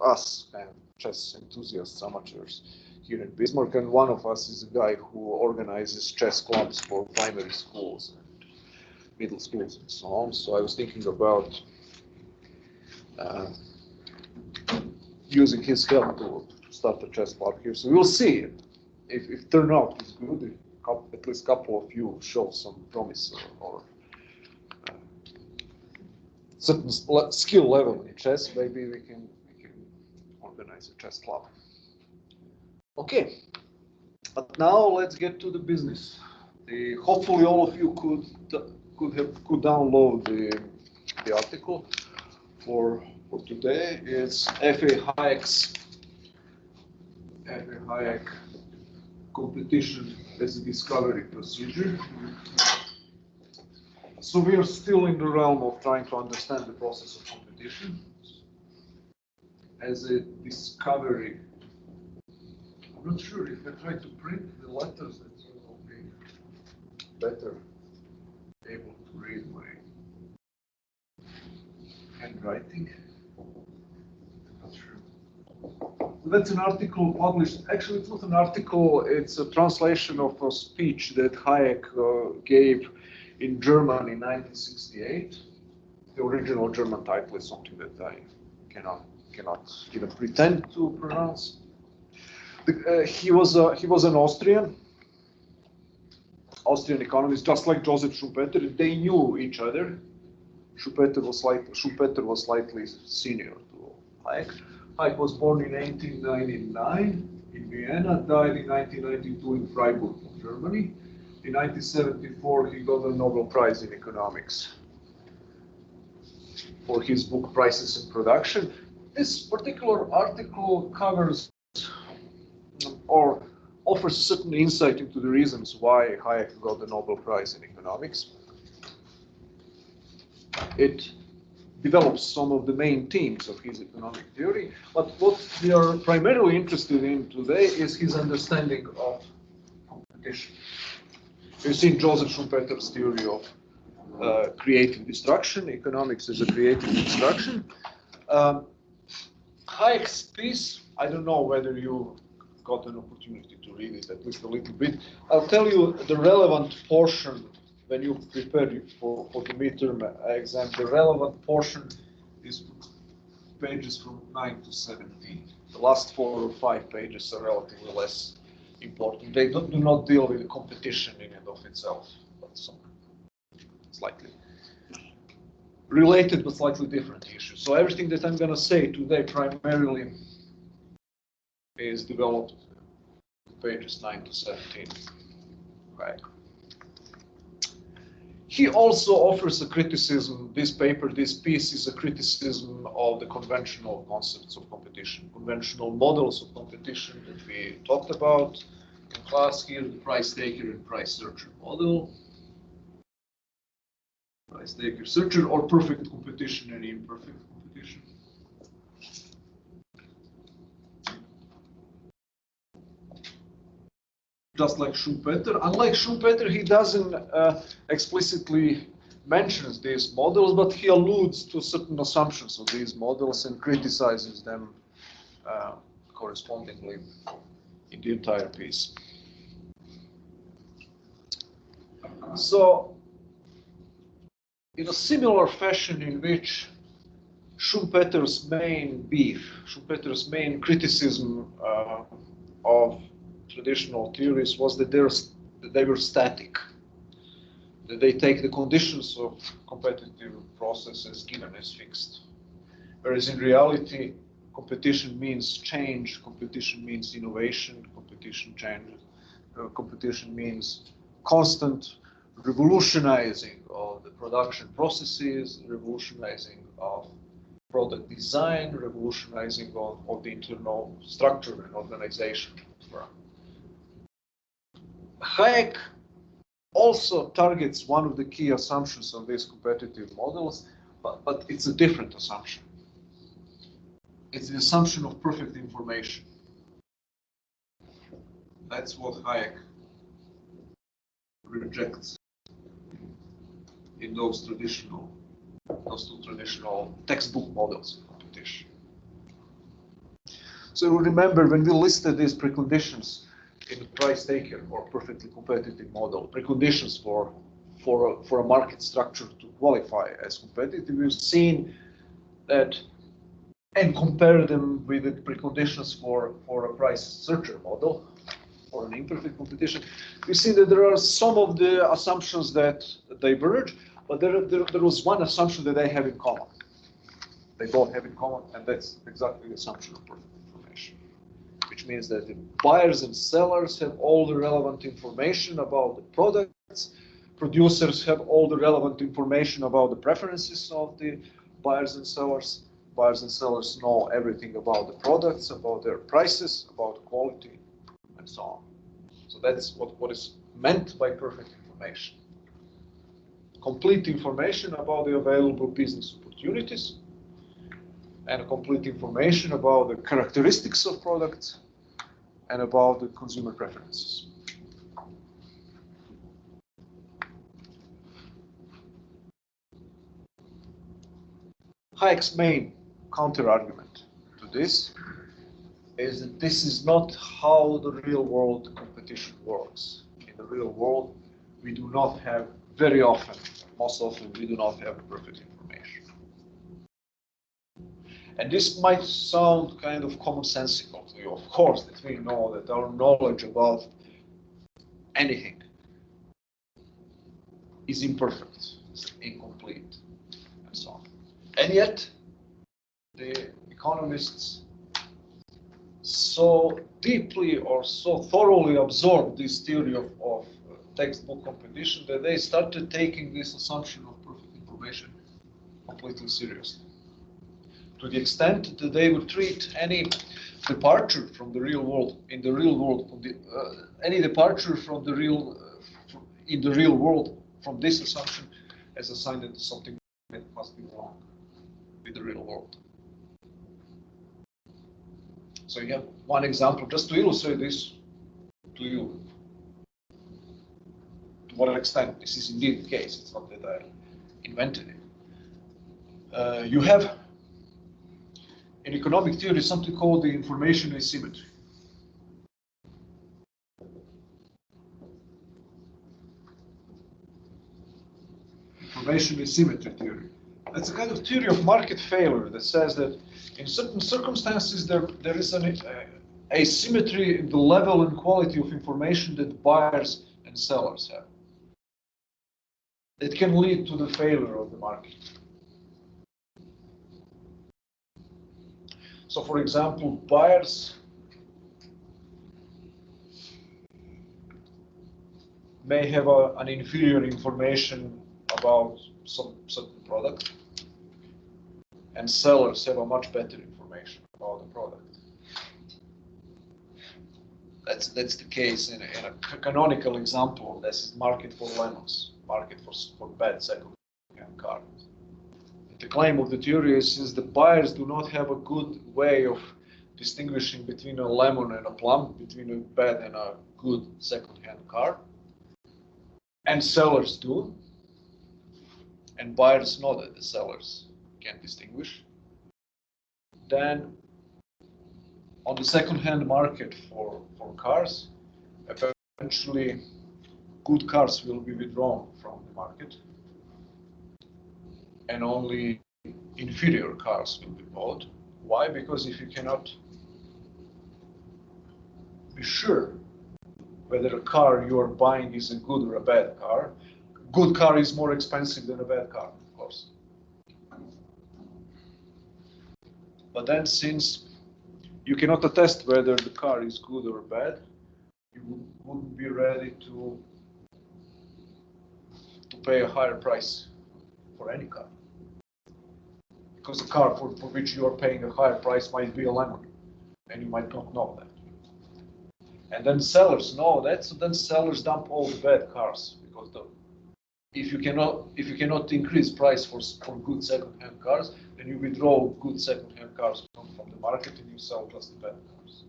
us kind of chess enthusiasts, amateurs here in Bismarck, and one of us is a guy who organizes chess clubs for primary schools and middle schools and so on. So I was thinking about using his help to start a chess club here. So we'll see if turnout is good. At least a couple of you show some promise or certain skill level in chess. Maybe we can organize a chess club. Okay, but now let's get to the business. Hopefully, all of you could download the article for today. It's F.A. Hayek's Hayek competition as a discovery procedure. So we are still in the realm of trying to understand the process of competition as a discovery. I'm not sure if I try to print the letters that you will be better able to read my handwriting. Not sure. That's an article published. Actually, it's not an article. It's a translation of a speech that Hayek gave in German in 1968. The original German title is something that I cannot even pretend to pronounce. He was an Austrian economist, just like Joseph Schumpeter. They knew each other. Schumpeter was slightly senior to Hayek. Hayek was born in 1899 in Vienna, died in 1992 in Freiburg, Germany. In 1974, he got the Nobel Prize in Economics for his book Prices and Production. This particular article covers or offers a certain insight into the reasons why Hayek got the Nobel Prize in Economics. It develops some of the main themes of his economic theory, but what we are primarily interested in today is his understanding of competition. You've seen Joseph Schumpeter's theory of creative destruction, economics as a creative destruction. Hayek's piece, I don't know whether you got an opportunity to read it at least a little bit. I'll tell you the relevant portion when you prepare for the midterm exam. The relevant portion is pages from 9 to 17. The last 4 or 5 pages are relatively less important. They do not deal with the competition in and of itself, but some slightly related but slightly different issues. So everything that I'm going to say today primarily is developed pages 9 to 17. Right. He also offers a criticism. This piece is a criticism of the conventional concepts of competition, conventional models of competition that we talked about in class here, the price taker and price searcher model. Price taker, searcher, or perfect competition and imperfect competition. Just like Schumpeter. Unlike Schumpeter, he doesn't explicitly mention these models, but he alludes to certain assumptions of these models and criticizes them correspondingly in the entire piece. So, in a similar fashion in which Schumpeter's main beef, Schumpeter's main criticism of traditional theories was that they were static, that they take the conditions of competitive processes given as fixed. Whereas in reality, competition means change, competition means innovation, competition means constant revolutionizing of the production processes, revolutionizing of product design, revolutionizing of the internal structure and organization. Hayek also targets one of the key assumptions of these competitive models, but it's a different assumption. It's the assumption of perfect information. That's what Hayek rejects in those two traditional textbook models of competition. So you remember when we listed these preconditions in the price taker or perfectly competitive model, preconditions for a market structure to qualify as competitive, we've seen that and compare them with the preconditions for a price searcher model or an imperfect competition, we see that there are some of the assumptions that diverge, but there was one assumption that they have in common. They both have in common, and that's exactly the assumption of perfect information, which means that the buyers and sellers have all the relevant information about the products, producers have all the relevant information about the preferences of the buyers and sellers. Buyers and sellers know everything about the products, about their prices, about quality, and so on. So that's what is meant by perfect information. Complete information about the available business opportunities, and complete information about the characteristics of products and about the consumer preferences. Hayek's main counter-argument to this is that this is not how the real-world competition works. In the real world, we do not have, very often, most often, we do not have perfect information. And this might sound kind of commonsensical to you. Of course, that we know that our knowledge about anything is imperfect, is incomplete, and so on. And yet, the economists so deeply or so thoroughly absorbed this theory of textbook competition that they started taking this assumption of perfect information completely seriously. To the extent that they would treat any departure from the real world, in the real world, any departure from the real, in the real world from this assumption as a sign that something must be wrong with the real world. So you have one example just to illustrate this to you. To what extent this is indeed the case. It's not that I invented it. You have in economic theory something called the information asymmetry. Information asymmetry theory. That's a kind of theory of market failure that says that in certain circumstances there is an asymmetry in the level and quality of information that buyers and sellers have. It can lead to the failure of the market. So, for example, buyers may have an inferior information about some certain product, and sellers have a much better information about the product. That's the case in a canonical example of this is market for lemons, market for bad second-hand cars. The claim of the theory is since the buyers do not have a good way of distinguishing between a lemon and a plum, between a bad and a good second-hand car, and sellers do, and buyers know that the sellers can distinguish, then on the second-hand market for cars, eventually good cars will be withdrawn from the market, and only inferior cars will be bought. Why? Because if you cannot be sure whether a car you are buying is a good or a bad car is more expensive than a bad car, of course. But then since you cannot attest whether the car is good or bad, you wouldn't be ready to pay a higher price for any car. Because the car for which you are paying a higher price might be a lemon, and you might not know that. And then sellers know that, so then sellers dump all the bad cars, because if you cannot increase price for good second-hand cars, then you withdraw good second-hand cars from the market and you sell just the bad cars.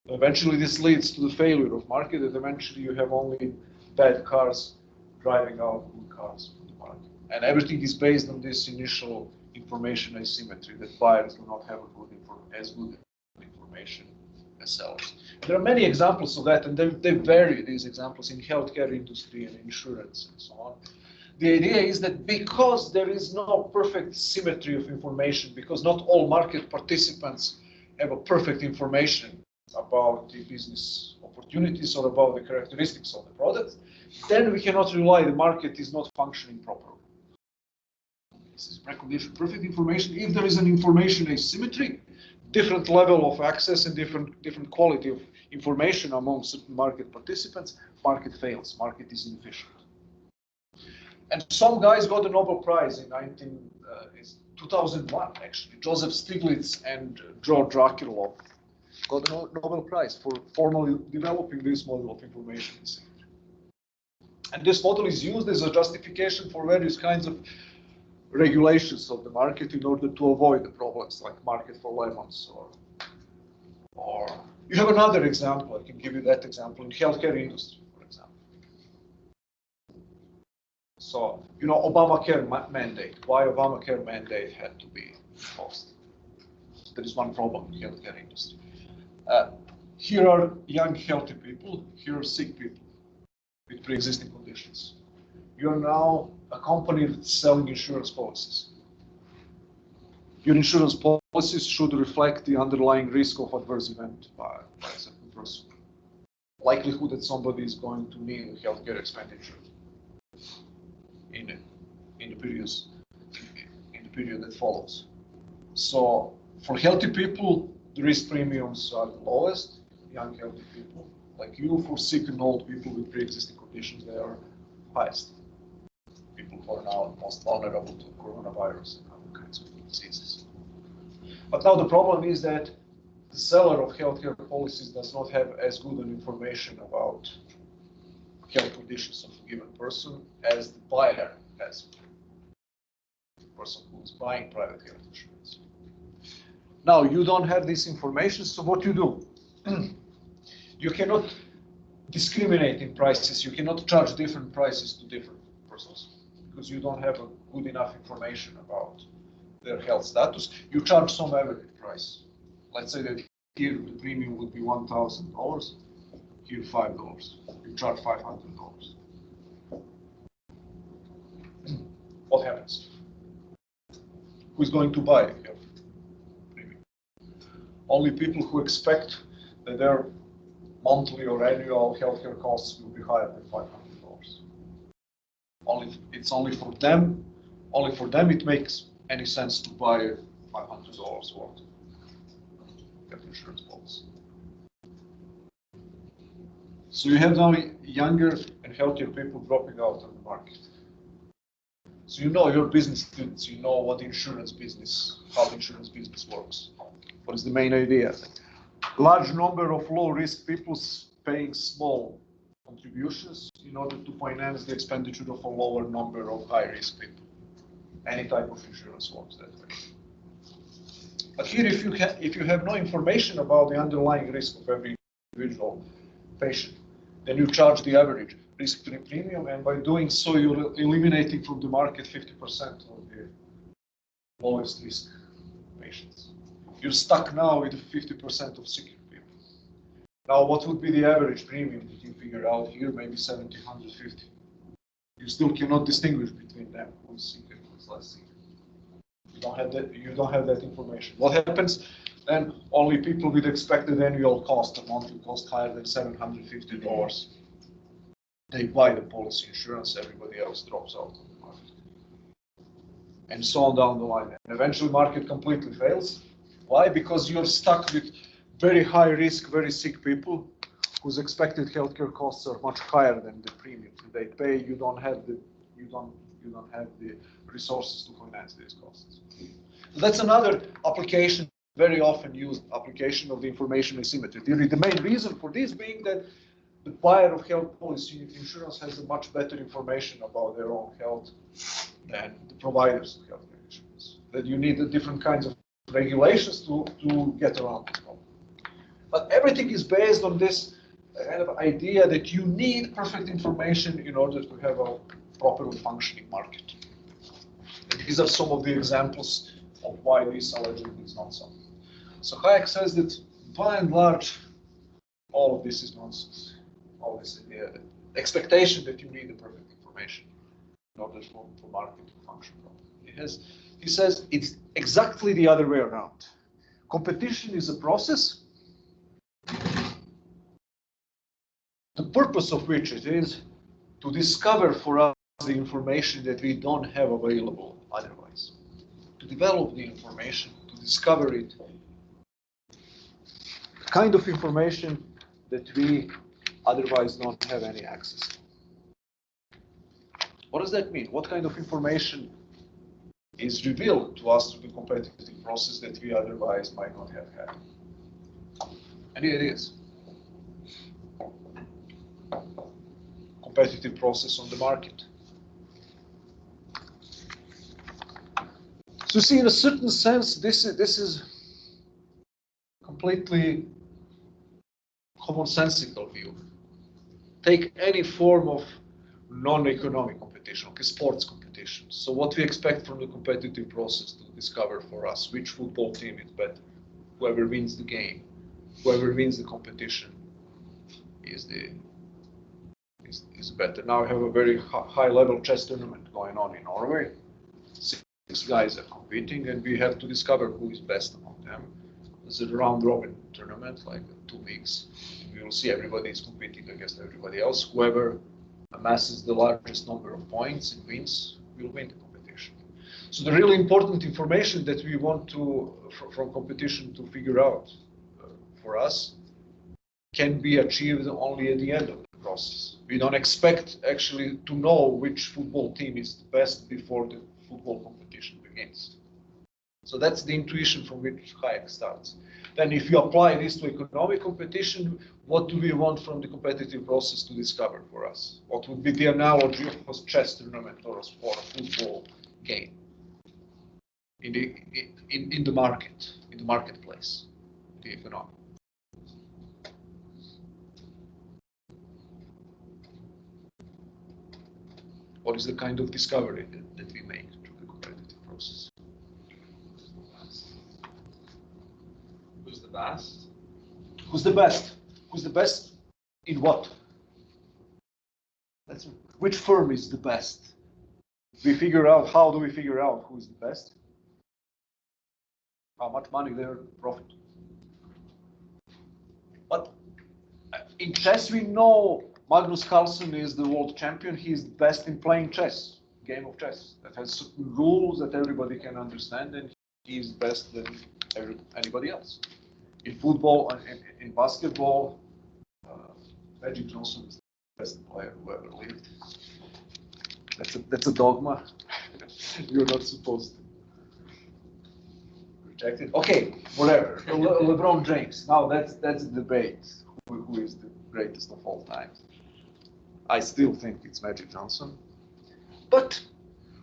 Eventually, this leads to the failure of market, and eventually you have only bad cars driving out good cars from the market. And everything is based on this initial information asymmetry that buyers do not have as good information information as sellers. There are many examples of that, and they vary, these examples, in healthcare industry and insurance and so on. The idea is that because there is no perfect symmetry of information, because not all market participants have a perfect information about the business opportunities or about the characteristics of the product, then we cannot rely the market is not functioning properly. This is precondition. Perfect information. If there is an information asymmetry, different level of access and different quality of information among certain market participants, market fails. Market is inefficient. And some guys got the Nobel Prize in 2001, actually. Joseph Stiglitz and George Akerlof got the Nobel Prize for formally developing this model of information asymmetry. And this model is used as a justification for various kinds of regulations of the market in order to avoid the problems like market for lemons or you have another example. I can give you that example in healthcare industry, for example. So, Obamacare mandate. Why Obamacare mandate had to be imposed? There is one problem in healthcare industry. Here are young, healthy people. Here are sick people with pre-existing conditions. You are now a company that's selling insurance policies. Your insurance policies should reflect the underlying risk of adverse event by a certain person. Likelihood that somebody is going to need healthcare expenditure in the period that follows. So for healthy people, the risk premiums are the lowest. Young, healthy people like you, for sick and old people with pre-existing conditions, they are highest. People who are now most vulnerable to coronavirus and other kinds of diseases. But now the problem is that the seller of healthcare policies does not have as good an information about health conditions of a given person as the buyer has. The person who is buying private health insurance. Now you don't have this information, so what you do? You cannot discriminate in prices. You cannot charge different prices to different persons because you don't have a good enough information about their health status. You charge some average price. Let's say that here the premium would be $1,000, here $5. You charge $500. What happens? Who's going to buy health premium? Only people who expect that their monthly or annual healthcare costs will be higher than $500. It's only for them it makes any sense to buy $500 worth of health insurance policy. So you have now younger and healthier people dropping out of the market. So you know your business students, you know what the insurance business, how the insurance business works. What is the main idea? Large number of low-risk people paying small contributions in order to finance the expenditure of a lower number of high-risk people. Any type of insurance works that way. But here, if you have no information about the underlying risk of every individual patient, then you charge the average risk-free premium, and by doing so, you're eliminating from the market 50% of the lowest risk patients. You're stuck now with 50% of sick people. Now, what would be the average premium that you figure out here? Maybe 70, 150. You still cannot distinguish between them, who is sick and who is less sick. You don't have that information. What happens? Then only people with expected annual cost, a monthly cost higher than $750, they buy the policy insurance, everybody else drops out of the market. And so on down the line. And eventually market completely fails. Why? Because you're stuck with very high risk, very sick people whose expected healthcare costs are much higher than the premiums they pay. You don't have the resources to finance these costs. So that's another application, very often used application of the information asymmetry theory. The main reason for this being that the buyer of health policy insurance has a much better information about their own health than the providers of health insurance. That you need different kinds of regulations to get around this problem. But everything is based on this kind of idea that you need perfect information in order to have a properly functioning market. And these are some of the examples of why this allegedly is not so. So Hayek says that by and large, all of this is nonsense. All this expectation that you need the perfect information in order for market to function properly. He says it's exactly the other way around. Competition is a process, the purpose of which it is to discover for us the information that we don't have available otherwise. To develop the information, to discover it, the kind of information that we otherwise don't have any access to. What does that mean? What kind of information is revealed to us through the competitive process that we otherwise might not have had? Any ideas? Competitive process on the market. So you see, in a certain sense, this is completely commonsensical view. Take any form of non-economic competition, okay, sports competition. So what we expect from the competitive process to discover for us which football team is better, whoever wins the game, whoever wins the competition is better. Now we have a very high-level chess tournament going on in Norway. 6 guys are competing, and we have to discover who is best among them. It's a round-robin tournament, like 2 weeks. We will see everybody is competing against everybody else. Whoever amasses the largest number of points and wins will win the competition. So the really important information that we want to, from competition, to figure out for us can be achieved only at the end of the process. We don't expect actually to know which football team is the best before the football competition begins. So that's the intuition from which Hayek starts. Then if you apply this to economic competition, what do we want from the competitive process to discover for us? What would be the analogy of a chess tournament or a football game in the market, in the marketplace, the economic? What is the kind of discovery that we make through the competitive process? Who's the best? Who's the best? Who's the best in what? Which firm is the best? We figure out, how do we figure out who is the best? How much money they profit? But in chess, we know Magnus Carlsen is the world champion. He is the best in playing chess, game of chess, that has certain rules that everybody can understand, and he is best than anybody else. In football and in basketball, Magic Johnson is the best player who ever lived. That's a dogma. You're not supposed to reject it. Okay, whatever. LeBron James. Now that's a debate. Who is the greatest of all time? I still think it's Magic Johnson. But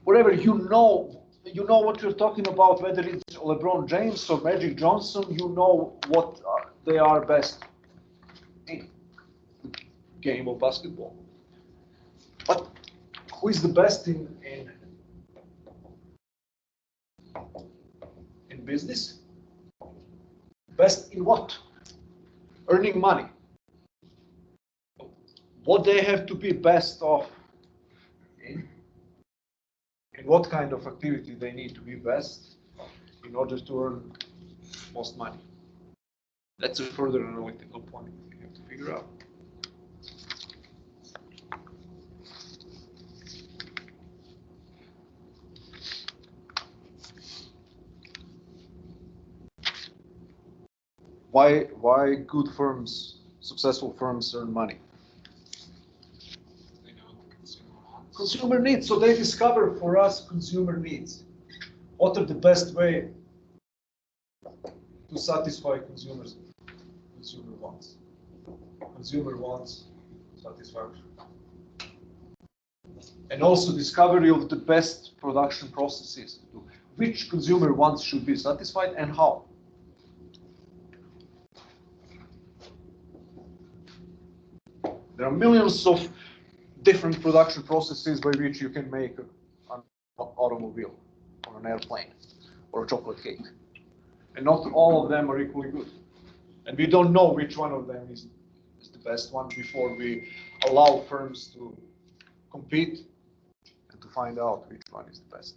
whatever, you know what you're talking about, whether it's LeBron James or Magic Johnson, you know what they are best in the game of basketball. But who is the best in business? Best in what? Earning money. What they have to be best of in what kind of activity they need to be best in order to earn most money. That's a further analytical point we have to figure out. Why good firms, successful firms earn money? Consumer needs. So they discover for us consumer needs. What are the best way to satisfy consumer wants? Consumer wants satisfaction. And also discovery of the best production processes. Which consumer wants should be satisfied and how? There are millions of different production processes by which you can make an automobile or an airplane or a chocolate cake. And not all of them are equally good. And we don't know which one of them is the best one before we allow firms to compete and to find out which one is the best.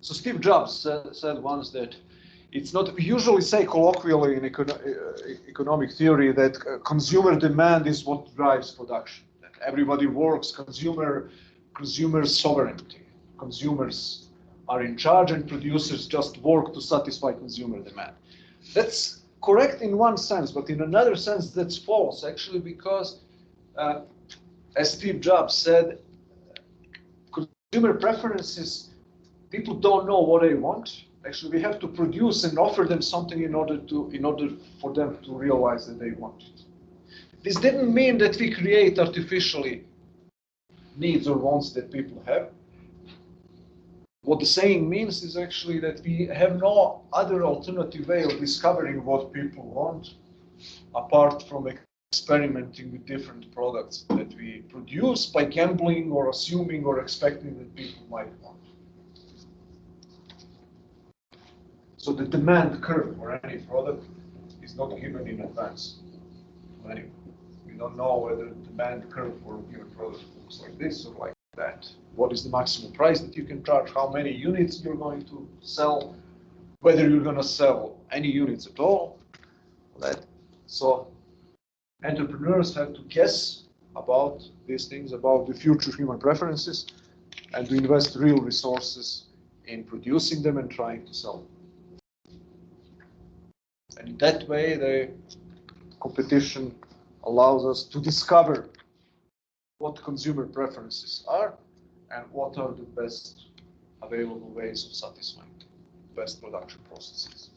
So Steve Jobs said once that it's not, we usually say colloquially in economic theory that consumer demand is what drives production. That everybody works, consumer sovereignty. Consumers are in charge and producers just work to satisfy consumer demand. That's correct in one sense, but in another sense that's false actually, because as Steve Jobs said, consumer preferences, people don't know what they want. Actually, we have to produce and offer them something in order for them to realize that they want it. This didn't mean that we create artificially needs or wants that people have. What the saying means is actually that we have no other alternative way of discovering what people want apart from experimenting with different products that we produce by gambling or assuming or expecting that people might want. So the demand curve for any product is not given in advance to anyone. We don't know whether the demand curve for a given product looks like this or like that. What is the maximum price that you can charge? How many units you're going to sell? Whether you're going to sell any units at all. That. So entrepreneurs have to guess about these things, about the future human preferences, and to invest real resources in producing them and trying to sell them. And in that way, the competition allows us to discover what consumer preferences are and what are the best available ways of satisfying the best production processes.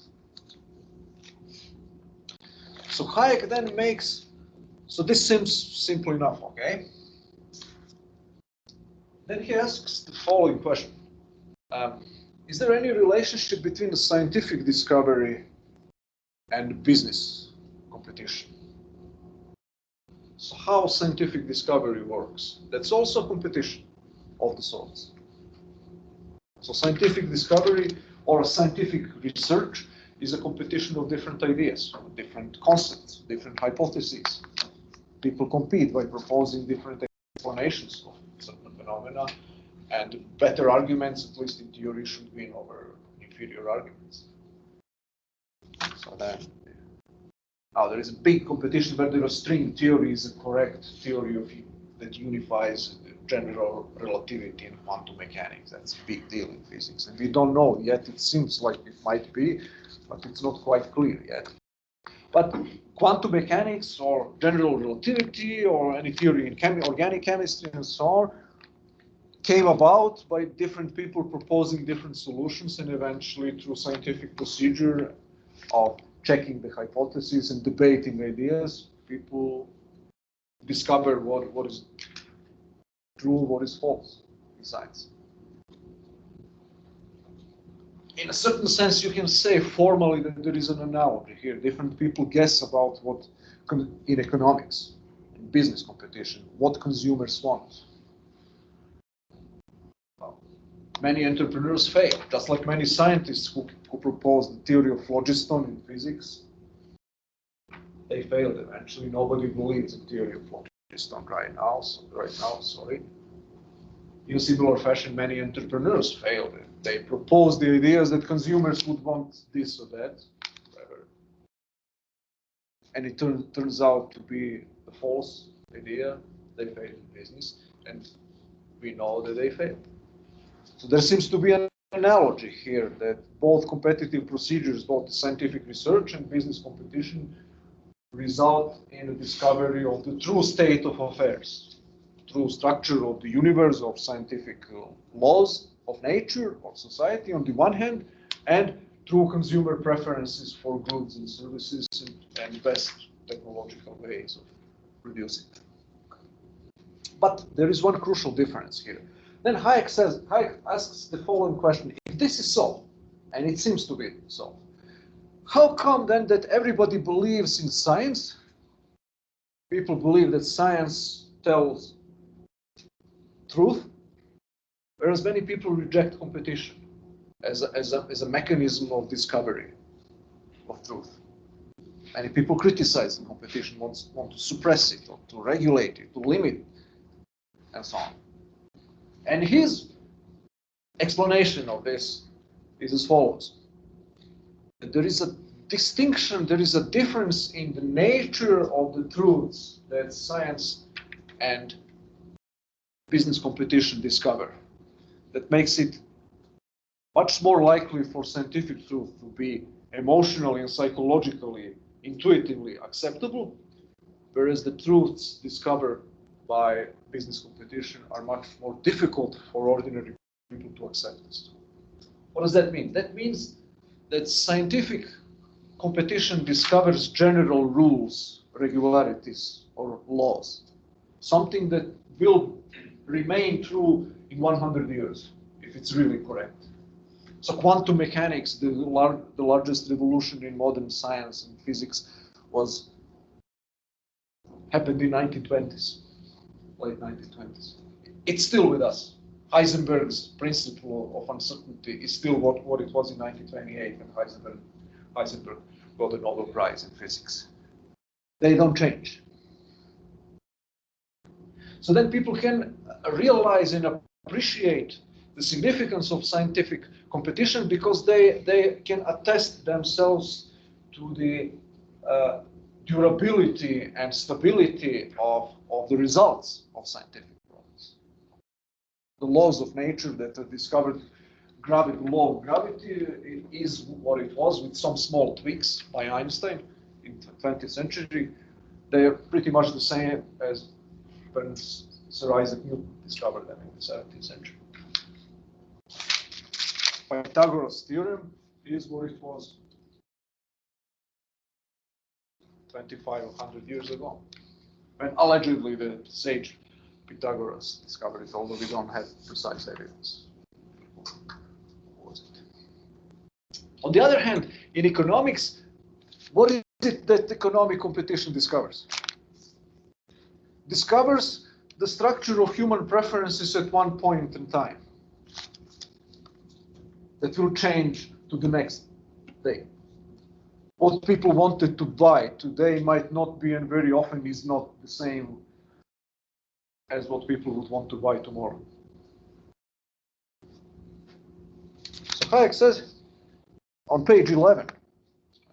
So Hayek then makes, so this seems simple enough, okay? Then he asks the following question. Is there any relationship between the scientific discovery and business competition? So how scientific discovery works? That's also competition of the sorts. So scientific discovery or scientific research is a competition of different ideas, different concepts, different hypotheses. People compete by proposing different explanations of certain phenomena, and better arguments, at least in theory, should win over inferior arguments. So then, now there is a big competition whether the string theory is a correct theory that unifies general relativity and quantum mechanics. That's a big deal in physics, and we don't know yet. It seems like it might be, but it's not quite clear yet. But quantum mechanics or general relativity or any theory in organic chemistry and so on came about by different people proposing different solutions, and eventually through scientific procedure of checking the hypotheses and debating ideas, people discover what is true, what is false in science. In a certain sense, you can say formally that there is an analogy here. Different people guess about what, in economics, in business competition, what consumers want. Well, many entrepreneurs fail, just like many scientists who proposed the theory of phlogiston in physics. They failed eventually. Nobody believes in the theory of phlogiston right now. In a similar fashion, many entrepreneurs failed. They proposed the ideas that consumers would want this or that, whatever. And it turns out to be a false idea. They failed in business, and we know that they failed. So there seems to be an analogy here that both competitive procedures, both scientific research and business competition, result in the discovery of the true state of affairs, true structure of the universe, of scientific laws of nature, of society on the one hand, and through consumer preferences for goods and services and best technological ways of producing them. But there is one crucial difference here. Then Hayek asks the following question: if this is so, and it seems to be so, how come then that everybody believes in science? People believe that science tells truth, whereas many people reject competition as a mechanism of discovery of truth. Many people criticize the competition, want to suppress it, or to regulate it, to limit it, and so on. And his explanation of this is as follows. There is a distinction, there is a difference in the nature of the truths that science and business competition discover that makes it much more likely for scientific truth to be emotionally and psychologically, intuitively acceptable, whereas the truths discovered by business competition are much more difficult for ordinary people to accept this. What does that mean? That means that scientific competition discovers general rules, regularities, or laws, something that will remain true in 100 years, if it's really correct. So quantum mechanics, the largest revolution in modern science and physics, happened in 1920s, late 1920s. It's still with us. Heisenberg's principle of uncertainty is still what it was in 1928 when Heisenberg got the Nobel Prize in physics. They don't change. So then people can realize and appreciate the significance of scientific competition because they can attest themselves to the durability and stability of the results of scientific progress. The laws of nature that are discovered, the law of gravity is what it was with some small tweaks by Einstein in the 20th century. They are pretty much the same as when Sir Isaac Newton discovered them in the 17th century. Pythagoras' theorem is what it was 2,500 years ago, when allegedly the sage Pythagoras discovered it, although we don't have precise evidence. What was it? On the other hand, in economics, what is it that economic competition discovers? Discovers the structure of human preferences at one point in time that will change to the next day. What people wanted to buy today might not be, and very often is not, the same as what people would want to buy tomorrow. So Hayek says on page 11,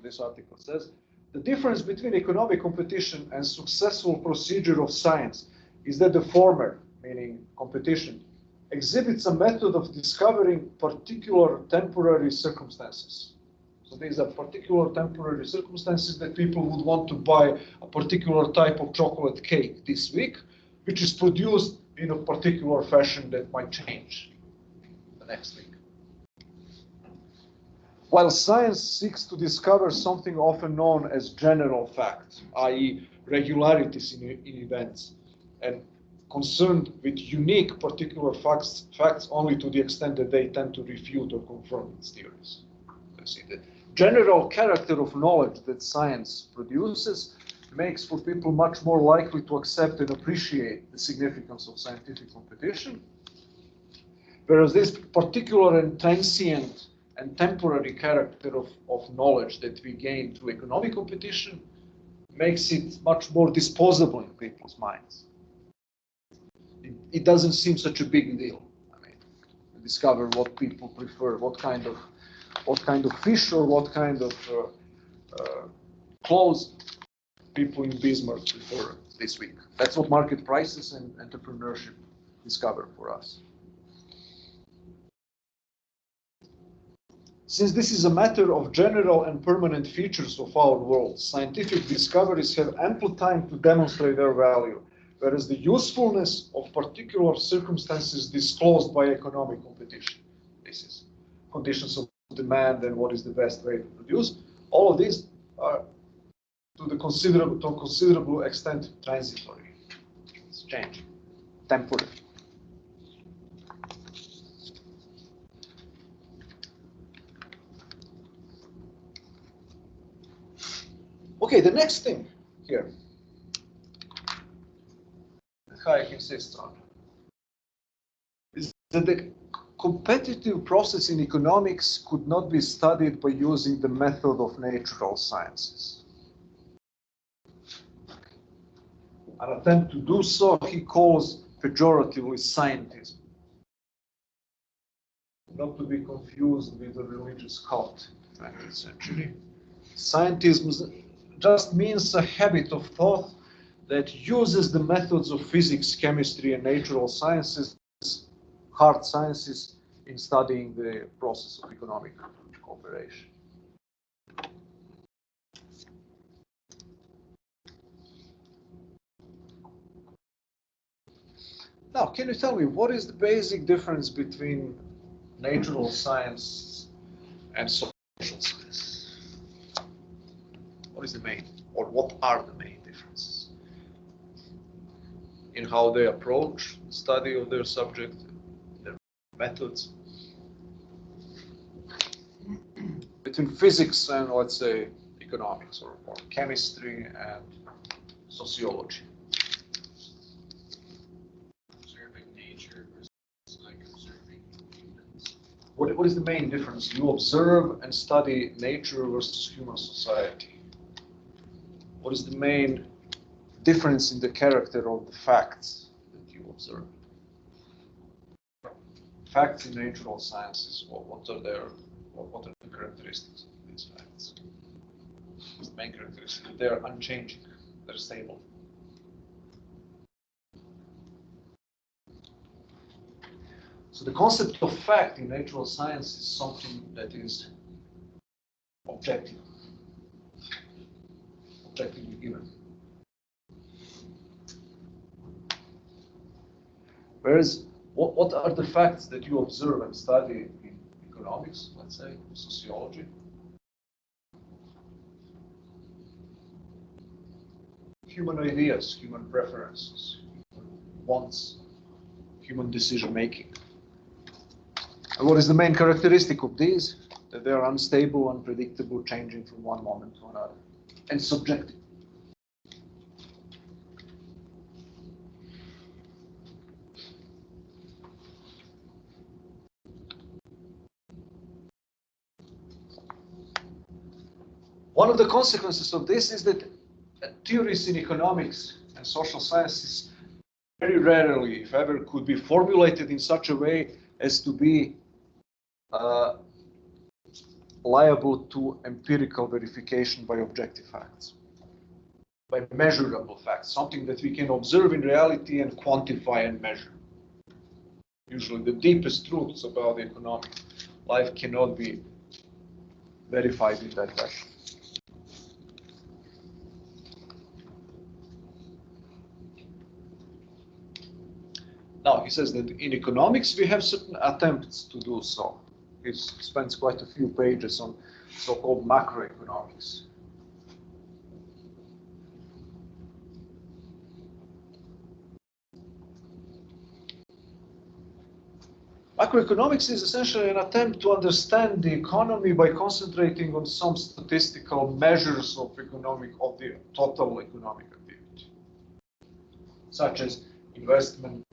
this article says, the difference between economic competition and successful procedure of science is that the former, meaning competition, exhibits a method of discovering particular temporary circumstances. So these are particular temporary circumstances that people would want to buy a particular type of chocolate cake this week, which is produced in a particular fashion that might change the next week. While science seeks to discover something often known as general facts, i.e. regularities in events, and concerned with unique particular facts only to the extent that they tend to refute or confirm its theories. You see, the general character of knowledge that science produces makes for people much more likely to accept and appreciate the significance of scientific competition, whereas this particular and transient and temporary character of knowledge that we gain through economic competition makes it much more disposable in people's minds. It doesn't seem such a big deal. I mean, discover what people prefer, what kind of fish or what kind of clothes people in Bismarck prefer this week. That's what market prices and entrepreneurship discover for us. Since this is a matter of general and permanent features of our world, scientific discoveries have ample time to demonstrate their value, whereas the usefulness of particular circumstances disclosed by economic competition, this is conditions of demand and what is the best way to produce, all of these are to a considerable extent transitory. It's change, temporary. Okay, the next thing here that Hayek insists on is that the competitive process in economics could not be studied by using the method of natural sciences. An attempt to do so he calls pejoratively scientism, not to be confused with a religious cult in the 20th century. Scientism just means a habit of thought that uses the methods of physics, chemistry, and natural sciences, hard sciences, in studying the process of economic cooperation. Now, can you tell me what is the basic difference between natural science and social science? What is the main, or what are the main differences in how they approach the study of their subject, their methods? Between physics and, let's say, economics, or chemistry and sociology. Observing nature versus like observing humans. What is the main difference? You observe and study nature versus human society. What is the main difference in the character of the facts that you observe? Facts in natural sciences, what are the characteristics of these facts? What's the main characteristic? They are unchanging, they're stable. So the concept of fact in natural science is something that is objective, objectively given. Whereas, what are the facts that you observe and study in economics, let's say, sociology? Human ideas, human preferences, human wants, human decision making. And what is the main characteristic of these? That they are unstable, unpredictable, changing from one moment to another, and subjective. One of the consequences of this is that theories in economics and social sciences very rarely, if ever, could be formulated in such a way as to be liable to empirical verification by objective facts, by measurable facts, something that we can observe in reality and quantify and measure. Usually the deepest truths about the economic life cannot be verified in that fashion. Now, he says that in economics, we have certain attempts to do so. He spends quite a few pages on so-called macroeconomics. Macroeconomics is essentially an attempt to understand the economy by concentrating on some statistical measures of the total economic activity, such as investment,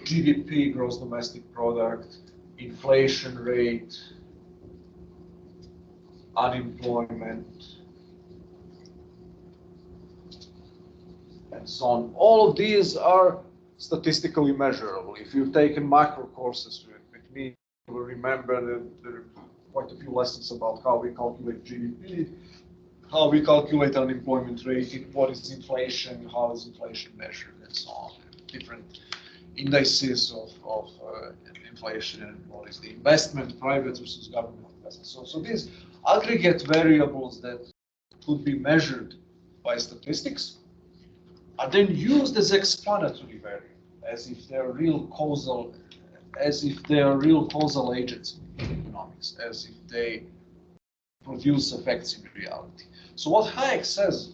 GDP, gross domestic product, inflation rate, unemployment, and so on. All of these are statistically measurable. If you've taken macro courses with me, you will remember that there are quite a few lessons about how we calculate GDP, how we calculate unemployment rate, what is inflation, how is inflation measured, and so on. Different indices of inflation, and what is the investment, private versus government investment. So these aggregate variables that could be measured by statistics are then used as explanatory variables, as if they are real causal agents in economics, as if they produce effects in reality. So what Hayek says,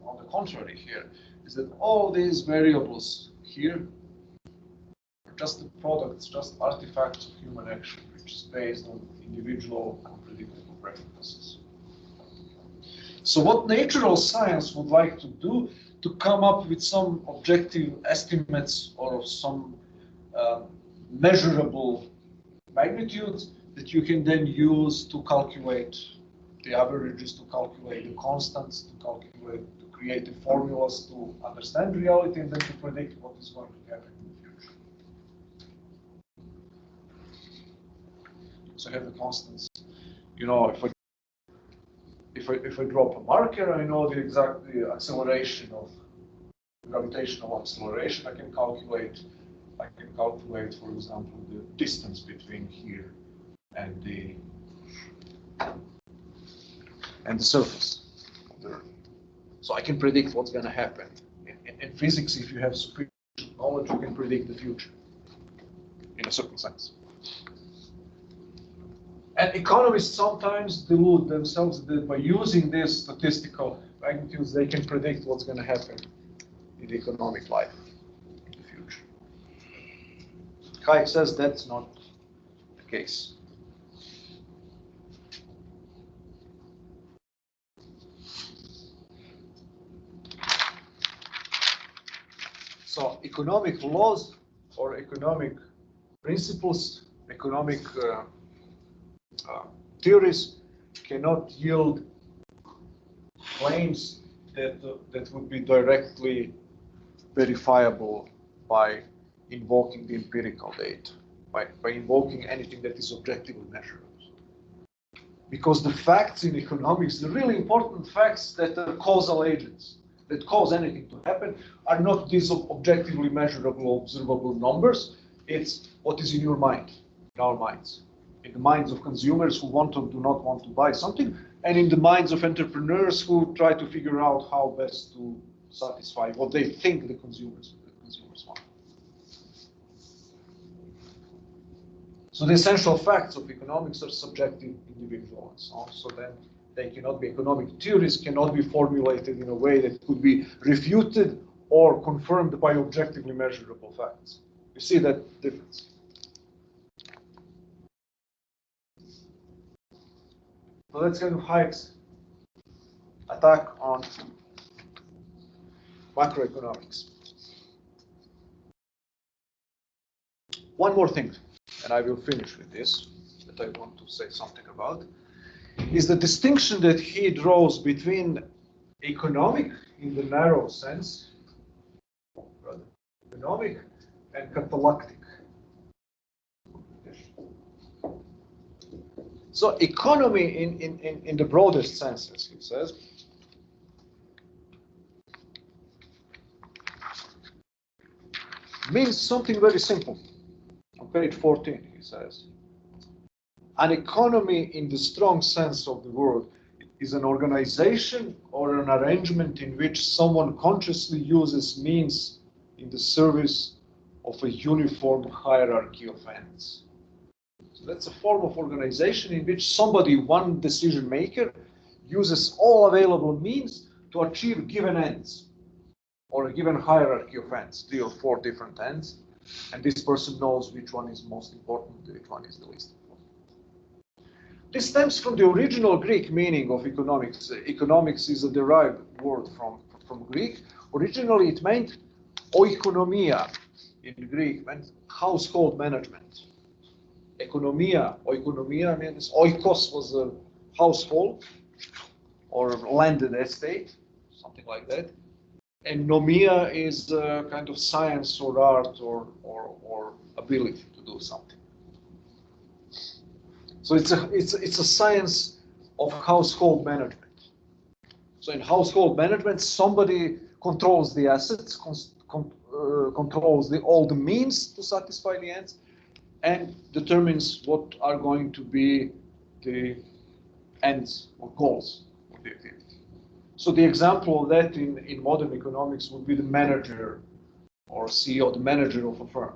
on the contrary here, is that all these variables here are just the products, just artifacts of human action, which is based on individual unpredictable preferences. So what natural science would like to do to come up with some objective estimates or some measurable magnitudes that you can then use to calculate the averages, to calculate the constants, to create the formulas to understand reality, and then to predict what is going to happen in the future. So I have the constants. You know, if I drop a marker, I know the acceleration of gravitational acceleration. I can calculate, for example, the distance between here and the surface of the Earth. So I can predict what's going to happen. In physics, if you have sufficient knowledge, you can predict the future in a certain sense. And economists sometimes delude themselves that by using these statistical magnitudes, they can predict what's going to happen in the economic life in the future. Hayek says that's not the case. So economic laws or economic principles, economic theories cannot yield claims that would be directly verifiable by invoking the empirical data, by invoking anything that is objectively measurable. Because the facts in economics, the really important facts that are causal agents, that cause anything to happen, are not these objectively measurable, observable numbers. It's what is in your mind, in our minds, in the minds of consumers who want or do not want to buy something, and in the minds of entrepreneurs who try to figure out how best to satisfy what they think the consumers want. So the essential facts of economics are subjective, individual, and so on. So then they cannot be, economic theories cannot be formulated in a way that could be refuted or confirmed by objectively measurable facts. You see that difference? So let's get to Hayek's attack on macroeconomics. One more thing, and I will finish with this, that I want to say something about, is the distinction that he draws between economic in the narrow sense, economic, and catalactic. So economy in the broadest sense, as he says, means something very simple. On page 14, he says, an economy in the strong sense of the word is an organization or an arrangement in which someone consciously uses means in the service of a uniform hierarchy of ends. So that's a form of organization in which somebody, one decision maker, uses all available means to achieve given ends or a given hierarchy of ends, 3 or 4 different ends, and this person knows which one is most important, which one is the least important. This stems from the original Greek meaning of economics. Economics is a derived word from Greek. Originally, it meant oikonomia in Greek, meant household management. Oikonomia means oikos was a household or landed estate, something like that. And nomia is a kind of science or art or ability to do something. So it's a science of household management. So in household management, somebody controls the assets, controls all the means to satisfy the ends, and determines what are going to be the ends or goals of the activity. So the example of that in modern economics would be the manager or CEO, the manager of a firm.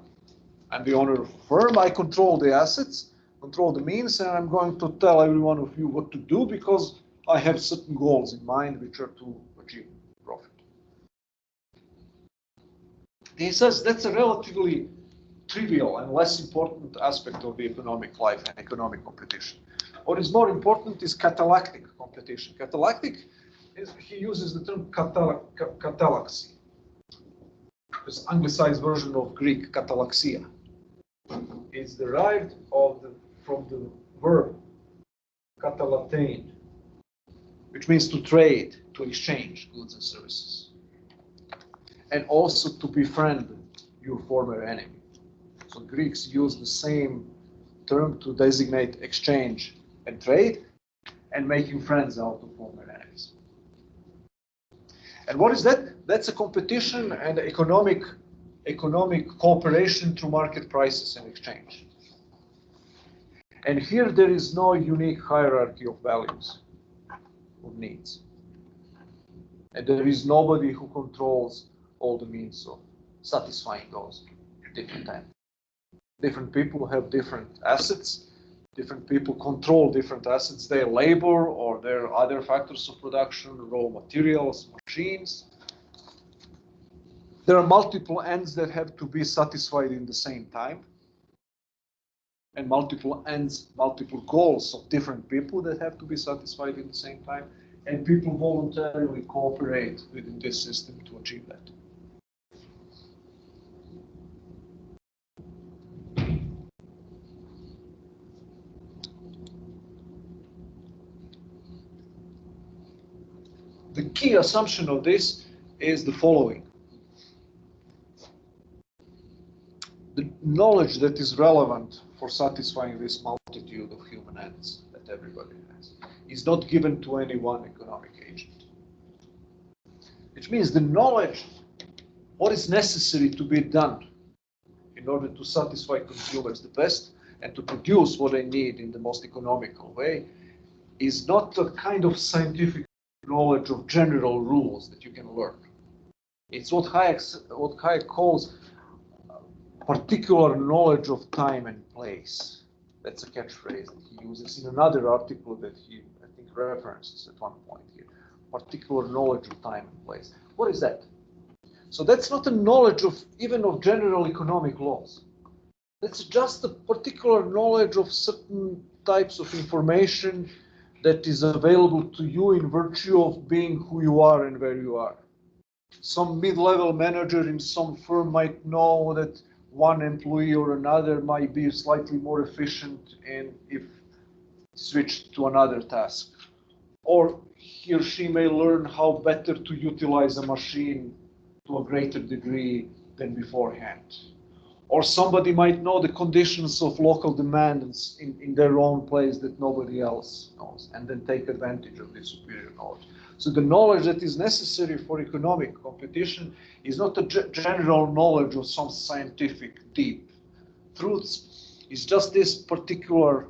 I'm the owner of a firm. I control the assets, control the means, and I'm going to tell every one of you what to do because I have certain goals in mind which are to achieve profit. He says that's a relatively trivial and less important aspect of the economic life and economic competition. What is more important is catalactic competition. Catalactic, he uses the term catalaxy. It's an anglicized version of Greek katalaxia. is derived from the verb katalatein, which means to trade, to exchange goods and services, and also to befriend your former enemy. So Greeks use the same term to designate exchange and trade and making friends out of former enemies. And what is that? That's a competition and economic cooperation through market prices and exchange. And here there is no unique hierarchy of values or needs. And there is nobody who controls all the means of satisfying those different ends. Different people have different assets. Different people control different assets, their labor or their other factors of production, raw materials, machines. There are multiple ends that have to be satisfied in the same time. And multiple ends, multiple goals of different people that have to be satisfied in the same time. And people voluntarily cooperate within this system to achieve that. The key assumption of this is the following. The knowledge that is relevant for satisfying this multitude of human ends that everybody has is not given to any one economic agent. Which means the knowledge, what is necessary to be done in order to satisfy consumers the best and to produce what they need in the most economical way, is not a kind of scientific knowledge of general rules that you can learn. It's what Hayek calls particular knowledge of time and place. That's a catchphrase that he uses in another article that he, I think, references at one point here. Particular knowledge of time and place. What is that? So that's not a knowledge of even of general economic laws. That's just a particular knowledge of certain types of information that is available to you in virtue of being who you are and where you are. Some mid-level manager in some firm might know that one employee or another might be slightly more efficient if switched to another task. Or he or she may learn how better to utilize a machine to a greater degree than beforehand. Or somebody might know the conditions of local demands in their own place that nobody else knows, and then take advantage of this superior knowledge. So the knowledge that is necessary for economic competition is not a general knowledge of some scientific deep truths. It's just this particular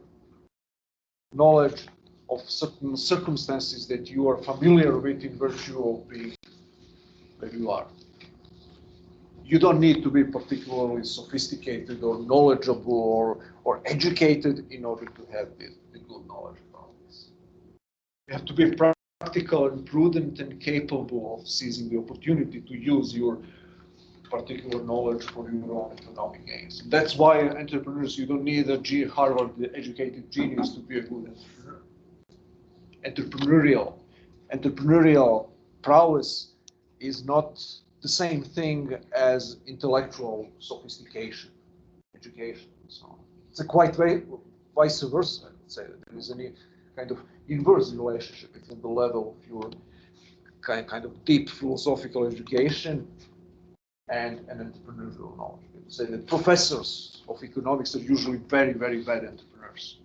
knowledge of certain circumstances that you are familiar with in virtue of being where you are. You don't need to be particularly sophisticated or knowledgeable or educated in order to have the good knowledge about this. You have to be practical and prudent and capable of seizing the opportunity to use your particular knowledge for your own economic gains. And that's why entrepreneurs, you don't need a Harvard-educated genius to be a good entrepreneur. Entrepreneurial prowess is not the same thing as intellectual sophistication, education, and so on. It's a quite vice versa, I would say. There is any kind of inverse relationship between the level of your kind of deep philosophical education and entrepreneurial knowledge. I would say that professors of economics are usually very, very bad entrepreneurs.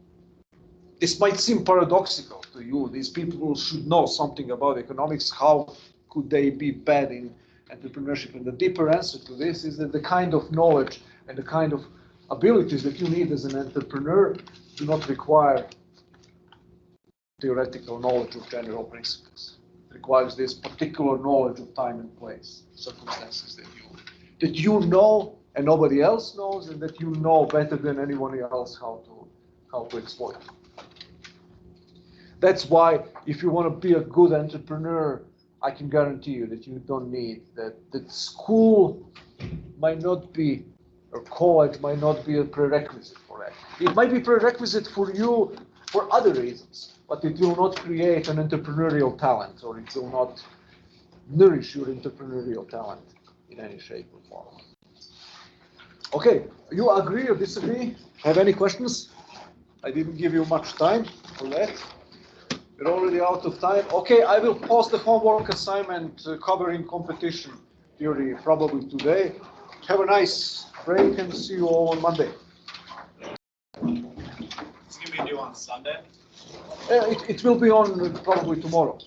This might seem paradoxical to you. These people should know something about economics. How could they be bad in entrepreneurship? And the deeper answer to this is that the kind of knowledge and the kind of abilities that you need as an entrepreneur do not require theoretical knowledge of general principles. It requires this particular knowledge of time and place, circumstances that you know and nobody else knows, and that you know better than anyone else how to exploit. That's why if you want to be a good entrepreneur, I can guarantee you that you don't need that school might not be, or college might not be a prerequisite for that. It might be prerequisite for you for other reasons, but it will not create an entrepreneurial talent, or it will not nourish your entrepreneurial talent in any shape or form. Okay, you agree or disagree? Have any questions? I didn't give you much time for that. We're already out of time. Okay, I will post the homework assignment covering competition theory probably today. Have a nice break and see you all on Monday. It's going to be due on Sunday. It will be on probably tomorrow.